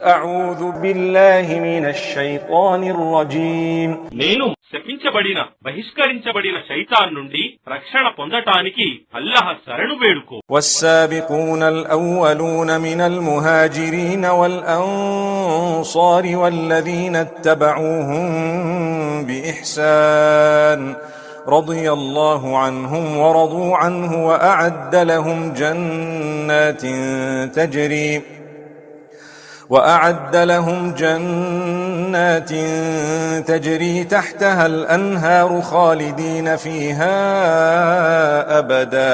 أعوذ بالله من الشيطان الرجيم నేను శపించబడిన బహిష్కరించబడిన శైతాన్ నుండి రక్షణ పొందటానికి అల్లాహ్ శరణు వేడుకో. والسابقون الأولون من المهاجرين والأنصار والذين اتبعوهم بإحسان رضي الله عنهم ورضوا عنه وأعد لهم جنات تجري تحتها الأنهار خالدين فيها أبدا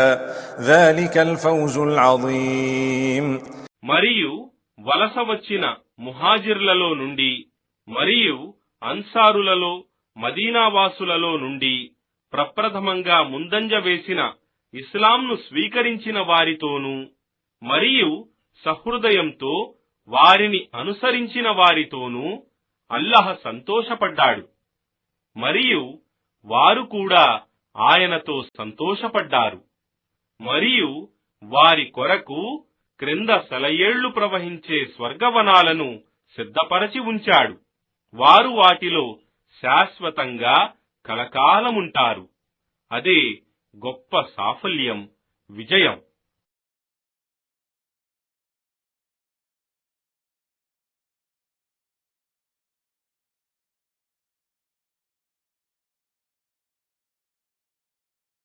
ذلك الفوز العظيم. మరియు వలస వచ్చిన ముహాజిర్లలో నుండి మరియు అన్సారులలో మదీనావాసులలో నుండి ప్రప్రథమంగా ముందంజ వేసిన ఇస్లాంను స్వీకరించిన వారితోనూ మరియు సహృదయంతో వారిని అనుసరించిన వారితోనూ అల్లాహ్ సంతోషపడ్డాడు మరియు వారు కూడా ఆయనతో సంతోషపడ్డారు. మరియు వారి కొరకు క్రింద సెలయేళ్లు ప్రవహించే స్వర్గవనాలను సిద్ధపరచి ఉంచాడు. వారు వాటిలో శాశ్వతంగా కలకాలముంటారు. అదే గొప్ప సాఫల్యం, విజయం.